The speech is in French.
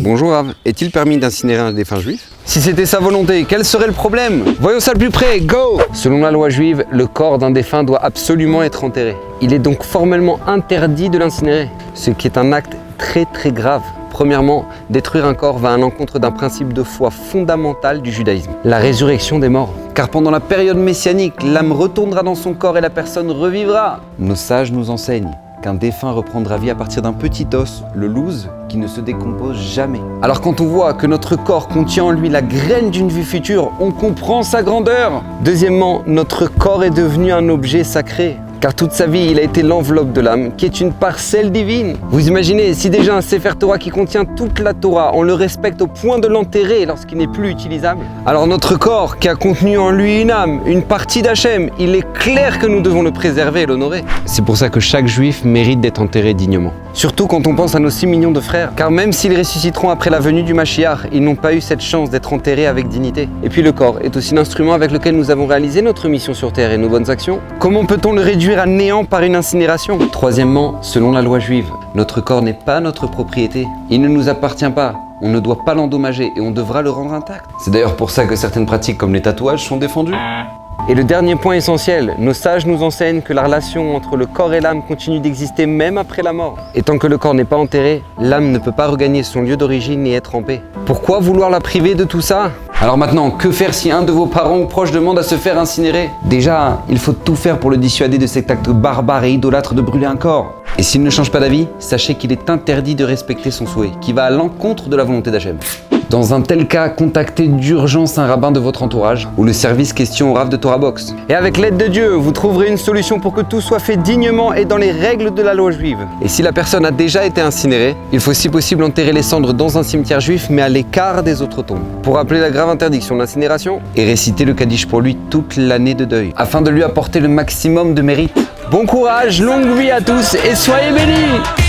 Bonjour Rav, est-il permis d'incinérer un défunt juif? Si c'était sa volonté, quel serait le problème? Voyons ça de plus près, go! Selon la loi juive, le corps d'un défunt doit absolument être enterré. Il est donc formellement interdit de l'incinérer, ce qui est un acte très grave. Premièrement, détruire un corps va à l'encontre d'un principe de foi fondamental du judaïsme, la résurrection des morts. Car pendant la période messianique, l'âme retournera dans son corps et la personne revivra. Nos sages nous enseignent qu'un défunt reprendra vie à partir d'un petit os, le louz, qui ne se décompose jamais. Alors quand on voit que notre corps contient en lui la graine d'une vie future, on comprend sa grandeur. Deuxièmement, notre corps est devenu un objet sacré. Car toute sa vie, il a été l'enveloppe de l'âme, qui est une parcelle divine. Vous imaginez, si déjà un Sefer Torah qui contient toute la Torah, on le respecte au point de l'enterrer lorsqu'il n'est plus utilisable. Alors notre corps, qui a contenu en lui une âme, une partie d'Hachem, il est clair que nous devons le préserver et l'honorer. C'est pour ça que chaque juif mérite d'être enterré dignement. Surtout quand on pense à nos 6 millions de frères. Car même s'ils ressusciteront après la venue du Mashiach, ils n'ont pas eu cette chance d'être enterrés avec dignité. Et puis le corps est aussi l'instrument avec lequel nous avons réalisé notre mission sur Terre et nos bonnes actions. Comment peut-on le réduire à néant par une incinération? Troisièmement, selon la loi juive, notre corps n'est pas notre propriété. Il ne nous appartient pas. On ne doit pas l'endommager et on devra le rendre intact. C'est d'ailleurs pour ça que certaines pratiques comme les tatouages sont défendues. Et le dernier point essentiel, nos sages nous enseignent que la relation entre le corps et l'âme continue d'exister même après la mort. Et tant que le corps n'est pas enterré, l'âme ne peut pas regagner son lieu d'origine et être en paix. Pourquoi vouloir la priver de tout ça? Alors maintenant, que faire si un de vos parents ou proches demande à se faire incinérer? Déjà, il faut tout faire pour le dissuader de cet acte barbare et idolâtre de brûler un corps. Et s'il ne change pas d'avis, sachez qu'il est interdit de respecter son souhait, qui va à l'encontre de la volonté d'Hachem. Dans un tel cas, contactez d'urgence un rabbin de votre entourage ou le service question au Rav de Torah Box. Et avec l'aide de Dieu, vous trouverez une solution pour que tout soit fait dignement et dans les règles de la loi juive. Et si la personne a déjà été incinérée, il faut si possible enterrer les cendres dans un cimetière juif mais à l'écart des autres tombes. Pour rappeler la grave interdiction de l'incinération et réciter le Kaddish pour lui toute l'année de deuil, afin de lui apporter le maximum de mérite. Bon courage, longue vie à tous et soyez bénis!